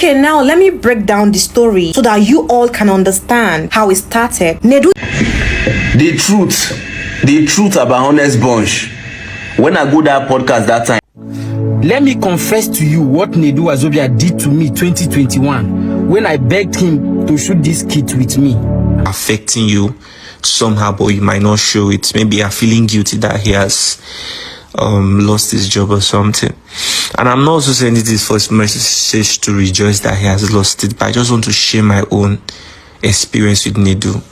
Okay, now let me break down the story so that you all can understand how it started. Nedu. The truth about Honest Bunch. When I go that podcast that time. Let me confess to you what Nedu Wazobia did to me 2021 when I begged him to shoot this kit with me. Affecting you somehow, but you might not show it. Maybe you're feeling guilty that he has lost his job or something. And I'm not also sending this first message to rejoice that he has lost it, but I just want to share my own experience with Nedu.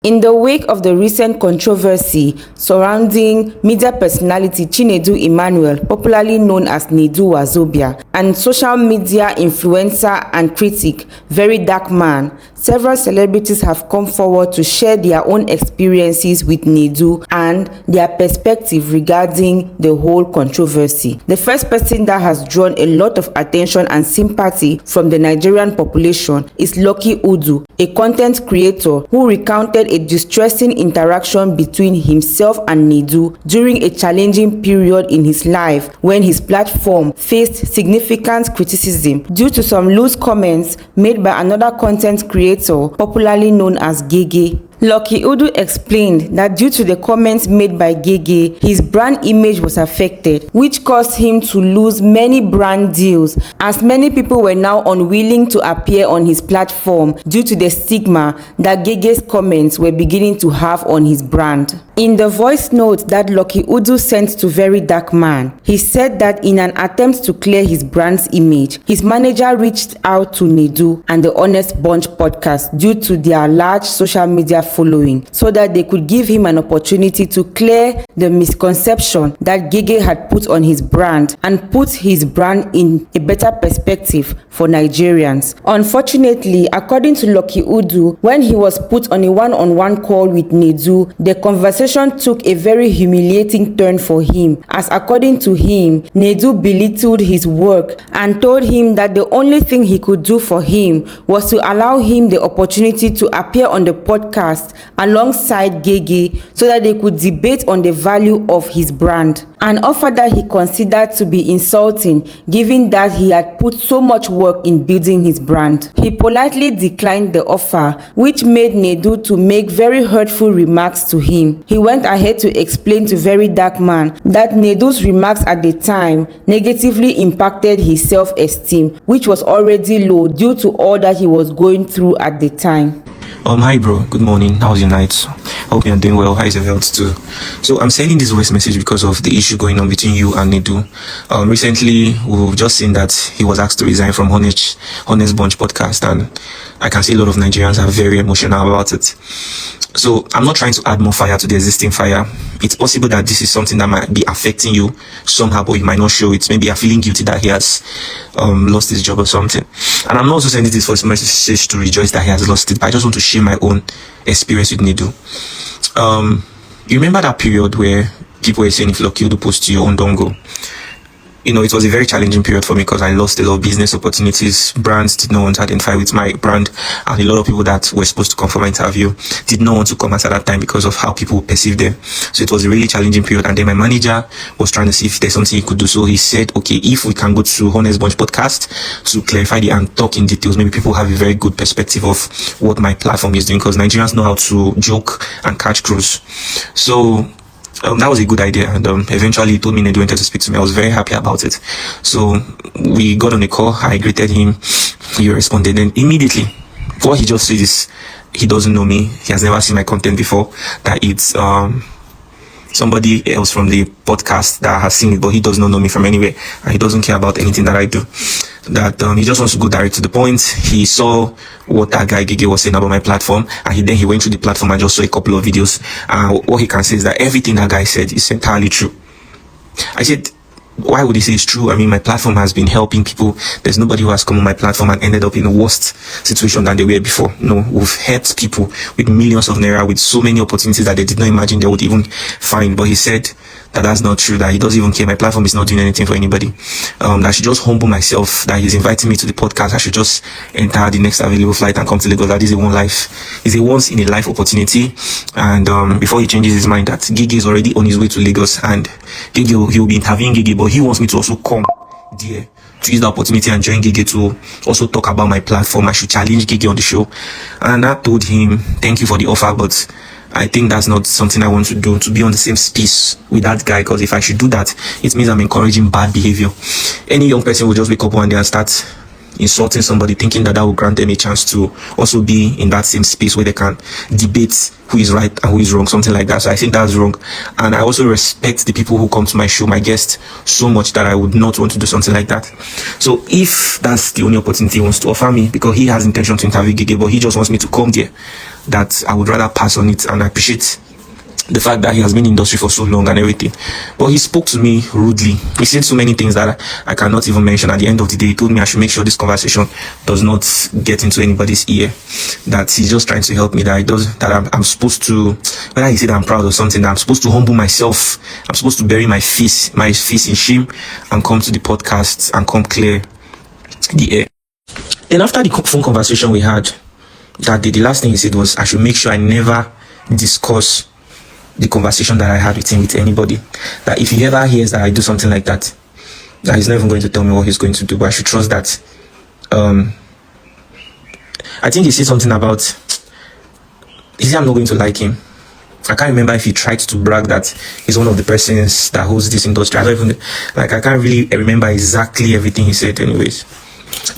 In the wake of the recent controversy surrounding media personality Chinedu Emmanuel, popularly known as Nedu Wazobia, and social media influencer and critic Very Dark Man, several celebrities have come forward to share their own experiences with Nedu and their perspective regarding the whole controversy. The first person that has drawn a lot of attention and sympathy from the Nigerian population is Lucky Udu, a content creator who recounted a distressing interaction between himself and Nedu during a challenging period in his life when his platform faced significant criticism due to some loose comments made by another content creator popularly known as GehGeh. Lucky Udu explained that due to the comments made by GehGeh, his brand image was affected, which caused him to lose many brand deals, as many people were now unwilling to appear on his platform due to the stigma that GehGeh's comments were beginning to have on his brand. In the voice note that Lucky Udu sent to Very Dark Man, he said that in an attempt to clear his brand's image, his manager reached out to Nedu and the Honest Bunch podcast due to their large social media following, so that they could give him an opportunity to clear the misconception that GehGeh had put on his brand and put his brand in a better perspective for Nigerians. Unfortunately, according to Lucky Udu, when he was put on a one-on-one call with Nedu, the conversation took a very humiliating turn for him, as according to him, Nedu belittled his work and told him that the only thing he could do for him was to allow him the opportunity to appear on the podcast alongside GehGeh so that they could debate on the value of his brand, an offer that he considered to be insulting given that he had put so much work in building his brand. He politely declined the offer, which made Nedu to make very hurtful remarks to him. He went ahead to explain to Very Dark Man that Nedu's remarks at the time negatively impacted his self-esteem, which was already low due to all that he was going through at the time. Hi bro, good morning. How's your night? Hope you're doing well. How's your health too? So I'm sending this voice message because of the issue going on between you and Nedu. Recently we've just seen that he was asked to resign from Honest Bunch podcast, and I can see a lot of Nigerians are very emotional about it. So I'm not trying to add more fire to the existing fire. It's possible that this is something that might be affecting you somehow, but you might not show it. Maybe you're feeling guilty that he has lost his job or something. And I'm not also sending this first message to rejoice that he has lost it, but I just want to share my own experience with Nedu. You remember that period where people were saying if Lucky Udu posts your own, don't go? You know, it was a very challenging period for me because I lost a lot of business opportunities. Brands did not want to identify with my brand, and a lot of people that were supposed to come for my interview did not want to come at that time because of how people perceived them. So it was a really challenging period. And then my manager was trying to see if there's something he could do. So he said, okay, if we can go to Honest Bunch podcast to clarify and talk in details, maybe people have a very good perspective of what my platform is doing, because Nigerians know how to joke and catch crews. So that was a good idea, and eventually he told me Nedu wanted to speak to me. I was very happy about it. So we got on a call. I greeted him. He responded, and immediately what he just said is he doesn't know me. He has never seen my content before. That it's somebody else from the podcast that has seen it, but he does not know me from anywhere, and he doesn't care about anything that I do. That he just wants to go direct to the point. He saw what that guy GehGeh was saying about my platform, and then he went through the platform and just saw a couple of videos. What he can say is that everything that guy said is entirely true. I said, why would he say it's true? I mean, my platform has been helping people. There's nobody who has come on my platform and ended up in a worse situation than they were before. No, we've helped people with millions of naira, with so many opportunities that they did not imagine they would even find. But he said that that's not true, that he doesn't even care. My platform is not doing anything for anybody. That I should just humble myself, that he's inviting me to the podcast. I should just enter the next available flight and come to Lagos. That is a once in a life opportunity. And before he changes his mind, that GehGeh is already on his way to Lagos, and GehGeh, he'll be interviewing GehGeh, but he wants me to also come there to use the opportunity and join GehGeh to also talk about my platform. I should challenge GehGeh on the show. And I told him, thank you for the offer, but I think that's not something I want to do, to be on the same space with that guy, because if I should do that, it means I'm encouraging bad behavior. Any young person will just wake up one day and start insulting somebody, thinking that will grant them a chance to also be in that same space where they can debate who is right and who is wrong, something like that. So I think that's wrong. And I also respect the people who come to my show, my guests, so much that I would not want to do something like that. So if that's the only opportunity he wants to offer me, because he has intention to interview GehGeh, but he just wants me to come there, that I would rather pass on it. And I appreciate the fact that he has been in the industry for so long and everything. But he spoke to me rudely. He said so many things that I cannot even mention. At the end of the day, he told me I should make sure this conversation does not get into anybody's ear. That he's just trying to help me, that I'm supposed to, whether he said I'm proud of something, that I'm supposed to humble myself. I'm supposed to bury my face in shame and come to the podcast and come clear the air. Then after the phone conversation we had that day, the last thing he said was I should make sure I never discuss the conversation that I had with him with anybody. That if he ever hears that I do something like that, that he's not even going to tell me what he's going to do, but I should trust that. I think he said something about, he said I'm not going to like him. I can't remember if he tried to brag that he's one of the persons that holds this industry. I don't even, I can't really remember exactly everything he said anyways.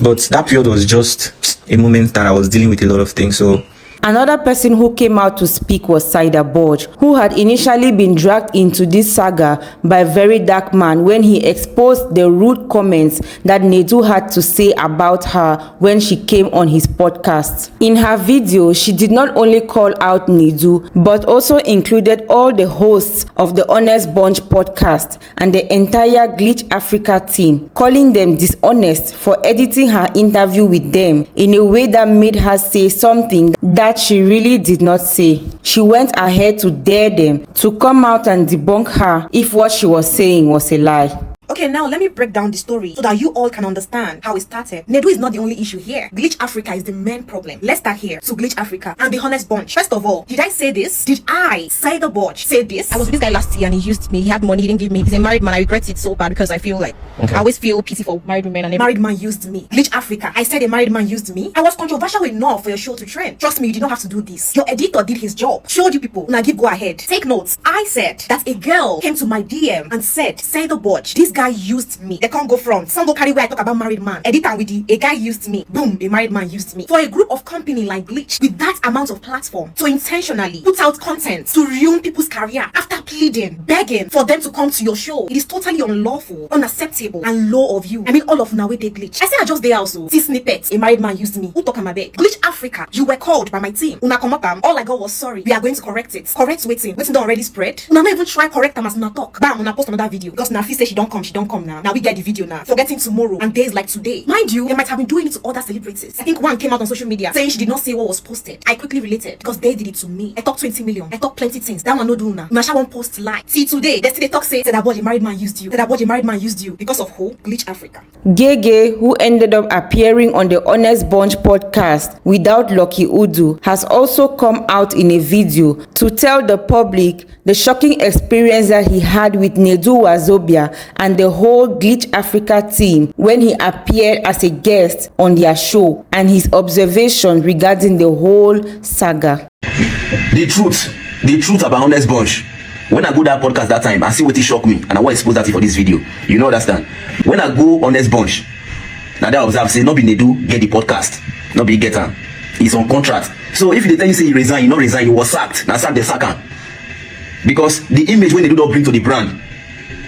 But that period was just a moment that I was dealing with a lot of things. So another person who came out to speak was Saida Boj, who had initially been dragged into this saga by a very dark man when he exposed the rude comments that Nedu had to say about her when she came on his podcast. In her video, she did not only call out Nedu, but also included all the hosts of the Honest Bunch podcast and the entire Glitch Africa team, calling them dishonest for editing her interview with them in a way that made her say something that she really did not say. She went ahead to dare them to come out and debunk her if what she was saying was a lie. Okay, now let me break down the story so that you all can understand how it started. Nedu is not the only issue here. Glitch Africa is the main problem. Let's start here. So Glitch Africa and the Honest Bunch. First of all, did I say this? Did I, Saida Boj, say this? I was with this guy last year and he used me. He had money, he didn't give me. He's a married man. I regret it so bad because I feel like I always feel pity for married women and married man used me. Glitch Africa. I said a married man used me. I was controversial enough for your show to trend. Trust me, you did not have to do this. Your editor did his job. Showed you people. Now give go ahead. Take notes. I said that a girl came to my DM and said, Saida Boj, this guy used me. They can't go front. Some go carry where I talk about married man. Editor with a guy used me. Boom, a married man used me. For a group of company like Glitch with that amount of platform to intentionally put out content to ruin people's career after pleading, begging for them to come to your show, it is totally unlawful, unacceptable, and low of you. I mean, all of now with the Glitch. I say I just there also. See snippets. A married man used me. Who talk on my bed? Glitch Africa. You were called by my team. Una come up all I got was sorry. We are going to correct it. Correct waiting. Waiting don't already spread. Una not even try correct them as una talk. Bam, una post another video. Because Nafi say she don't come now. Now we get the video now. Forgetting tomorrow and days like today. Mind you, they might have been doing it to other celebrities. I think one came out on social media saying she did not say what was posted. I quickly related because they did it to me. I talk 20 million. I talk plenty things. That one no do now. Masha won't post lie. See today, they still they talk say that boy, a married man used you. That boy, a married man used you. Because of who? Glitch Africa. GehGeh, who ended up appearing on the Honest Bunch podcast without Lucky Udu, has also come out in a video to tell the public the shocking experience that he had with Nedu Wazobia and the whole Glitch Africa team when he appeared as a guest on their show, and his observation regarding the whole saga. The truth about Honest Bunch. When I go that podcast that time, I see what it shocked me, and I want to expose that for this video. You know understand? When I go Honest Bunch, now that I observe, say, not be Nedu, get the podcast. Not be get her. He's on contract. So if they tell you say you resign, you not resign, you was sacked. Now sack the sacker. Because the image when they do not bring to the brand,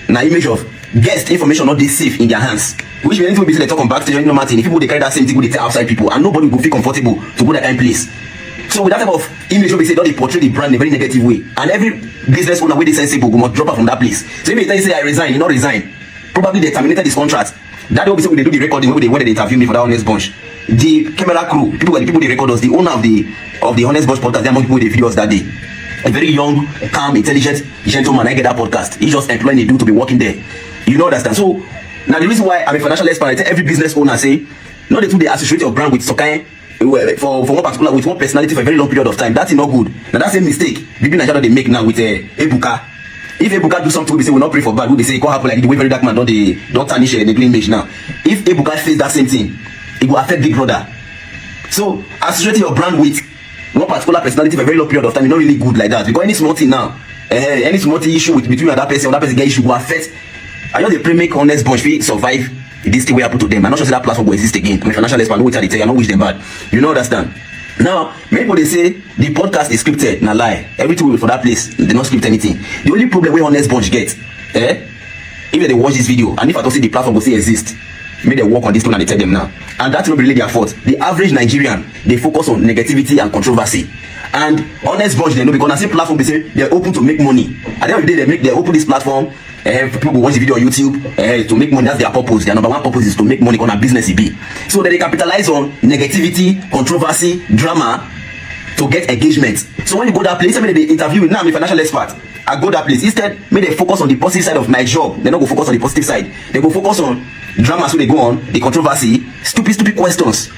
now image of guest information not this safe in their hands. Which means anything will be they talk on backstage, you know, Martin. If people they carry that same thing, they tell outside people, and nobody will feel comfortable to go that kind of place. So with that type of image, we say, don't they portray the brand in a very negative way. And every business owner, where they sensible, will must drop her from that place. So if they tell you say I resign, you not resign. Probably they terminated this contract. That will be when they do the recording, when they interview me for that Honest Bunch. The camera crew, the people they record us, the owner of the Honest Bunch podcast, they are among people they video us that day. A very young, calm, intelligent gentleman, I get that podcast. He just employing Nedu to be working there. You know understand? So now the reason why I'm a financial expert, I tell every business owner say, not the two they associate your brand with some kind for one particular with one personality for a very long period of time. That's not good. Now that's a mistake. People in Nigeria they make now with Ebuka. If Ebuka do something, we say we not pray for bad. We say it can't happen like the way very dark man don't tarnish the green image now. If Ebuka face that same thing, it will affect Big Brother. So associating your brand with one particular personality for a very long period of time is not really good like that. Because any small thing now, any small thing issue between you and that person get issue will affect. I know the pre-make honest bunch will survive this thing will happen to them. I'm not sure that platform will exist again. I'm a financial expert, which I tell you, I don't wish them bad. You know understand? Now, many people they say the podcast is scripted. Nah lie. Everything for that place, they don't script anything. The only problem we honest bunch get, if they watch this video and if I don't see the platform will still exist, maybe they work on this one and they tell them now. And that's not really their fault. The average Nigerian, they focus on negativity and controversy. And honest bunch they know because on the same platform they say they're open to make money. At the end of the day, they open this platform. People watch the video on YouTube to make money. That's their purpose. Their number one purpose is to make money on a business be. So that they capitalize on negativity, controversy, drama to get engagement. So when you go that place, I mean they interview with now I'm a financial expert. I go that place. Instead, may they focus on the positive side of my job. They don't go focus on the positive side. They go focus on drama so they go on, the controversy, stupid questions.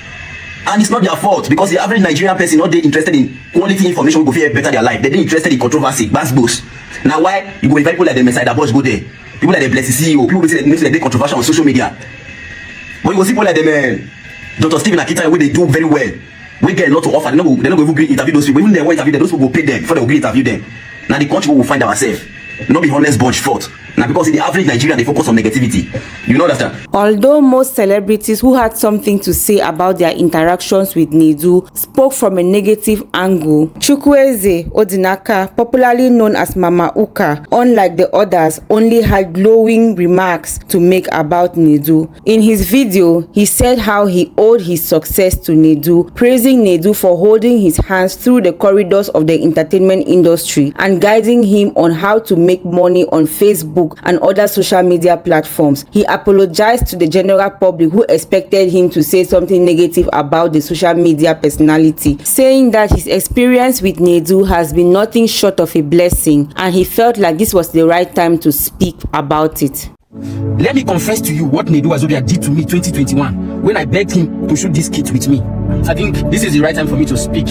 And it's not their fault because the average Nigerian person not they interested in quality information will go feel better their life. They're interested in controversy, bass boost. Now why you go invite people like them Saida Boj go there? People like the Blessed CEO, people say that they controversial on social media. But you go see people like them, Dr. Stephen Akita, where they do very well. We get a lot to offer. They're not going to interview those people. Even they will interview them, those people will pay them before they will interview them. Now the country will find ourselves. Not be honest bunch fault. Now because in the average Nigerian they focus on negativity. You know that. Although most celebrities who had something to say about their interactions with Nedu spoke from a negative angle, Chukwueze Odinaka, popularly known as Mama Uka, unlike the others, only had glowing remarks to make about Nedu. In his video, he said how he owed his success to Nedu, praising Nedu for holding his hands through the corridors of the entertainment industry and guiding him on how to make money on Facebook and other social media platforms. He apologized to the general public who expected him to say something negative about the social media personality, saying that his experience with Nedu has been nothing short of a blessing and he felt like this was the right time to speak about it. Let me confess to you what Nedu Wazobia did to me 2021 when I begged him to shoot this kit with me. I think this is the right time for me to speak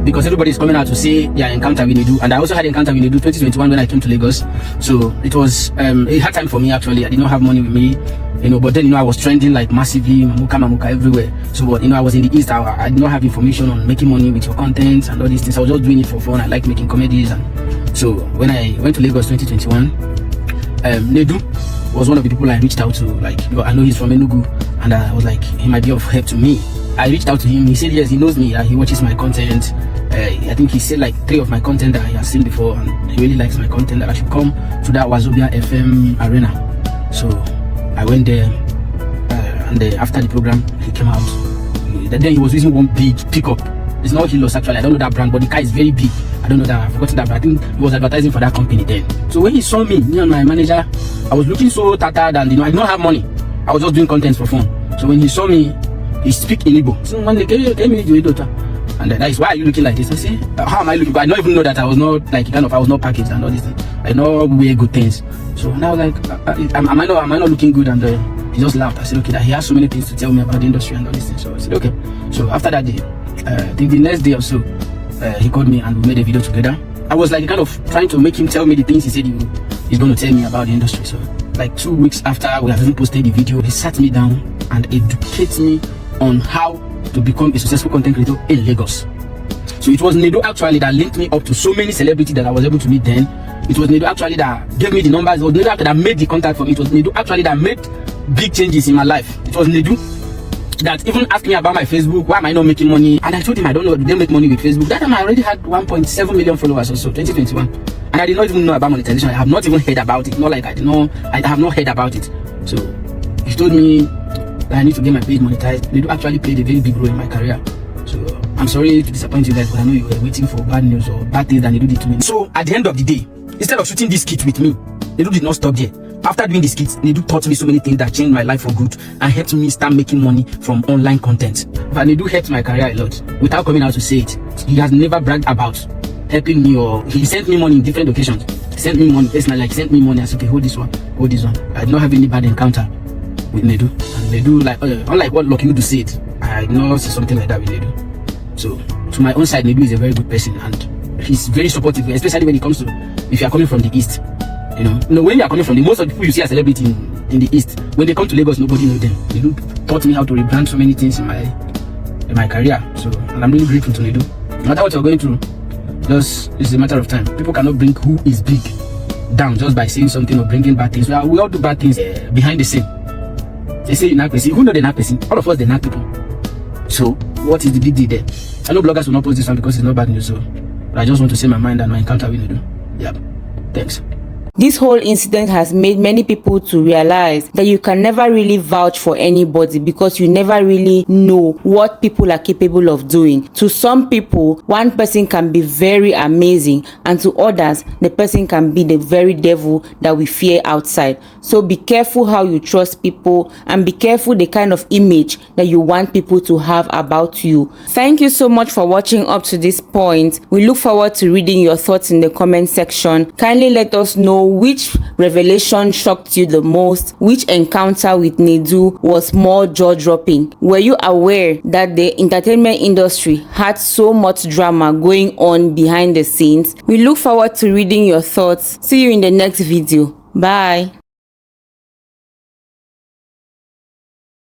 because everybody is coming out to say their encounter with Nedu, and I also had an encounter with Nedu 2021 when I came to Lagos. So it was a hard time for me actually. I did not have money with me, but then I was trending like massively, mamuka everywhere. So I was in the East. I did not have information on making money with your content and all these things. I was just doing it for fun. I like making comedies, and so when I went to Lagos 2021, Nedu was one of the people I reached out to. Like, I know he's from Enugu, and I was like, he might be of help to me. I reached out to him. He said yes, he knows me, that he watches my content. I think he said like 3 of my content that he has seen before, and he really likes my content, that I should come to that Wazobia FM arena. So I went there, and after the program, he came out. Then he was using one big pickup. It's not Hilos actually, I don't know that brand, but the car is very big. I don't know that, I've forgotten that, but I think he was advertising for that company then. So when he saw me and my manager, I was looking so tattered, and I did not have money. I was just doing content for fun. So when he saw me, he speak in Igbo. So one day, and that is why are you looking like this? I say, how am I looking? But I don't even know that I was not like I was not packaged and all these things. I know wear good things. So now like, am I not looking good? And he just laughed. I said, okay, that he has so many things to tell me about the industry and all these things. So I said, okay. So after that day, I think the next day or so, he called me and we made a video together. I was like kind of trying to make him tell me the things he said he's going to tell me about the industry. So like 2 weeks after we have even posted the video, he sat me down and educated me on how to become a successful content creator in Lagos. So it was Nedu actually that linked me up to so many celebrities that I was able to meet then. It was Nedu actually that gave me the numbers. It was Nedu that made the contact for me. It was Nedu actually that made big changes in my life. It was Nedu that even asked me about my Facebook, why am I not making money? And I told him I don't know, they make money with Facebook. That time I already had 1.7 million followers or so, 2021. And I did not even know about monetization. I have not even heard about it. Not like I have not heard about it. So he told me that I need to get my page monetized. Nedu actually played a very big role in my career. So I'm sorry to disappoint you guys, but I know you were waiting for bad news or bad things that Nedu did to me. So at the end of the day, instead of shooting this kit with me, Nedu did not stop there. After doing this kit, Nedu taught me so many things that changed my life for good and helped me start making money from online content. But Nedu helped my career a lot without coming out to say it. He has never bragged about helping me, or he sent me money in different occasions. He sent me money personally, like he sent me money. I said, okay, hold this one, hold this one. I did not have any bad encounter with Nedu. And Nedu, like unlike what Lucky Udu said, I did not see something like that with Nedu. So to my own side, Nedu is a very good person and he's very supportive, especially when it comes to if you are coming from the East. When you are coming from most of the people you see as celebrity in the East, when they come to Lagos, nobody knows them. Nedu taught me how to rebrand so many things in my career. So, and I'm really grateful to Nedu. No matter what you're going through, it's a matter of time. People cannot bring who is big down just by saying something or bringing bad things. We all do bad things behind the scene. They say you knock person. Who know they knock person? All of us, they knock people. So, what is the big deal there? I know bloggers will not post this one because it's not bad news. So, but I just want to say my mind and my encounter with Nedu. Yeah. Thanks. This whole incident has made many people to realize that you can never really vouch for anybody because you never really know what people are capable of doing. To some people, one person can be very amazing, and to others, the person can be the very devil that we fear outside. So be careful how you trust people, and be careful the kind of image that you want people to have about you. Thank you so much for watching up to this point. We look forward to reading your thoughts in the comment section. Kindly let us know which revelation shocked you the most, which encounter with Nedu was more jaw-dropping. Were you aware that the entertainment industry had so much drama going on behind the scenes? We look forward to reading your thoughts. See you in the next video. Bye.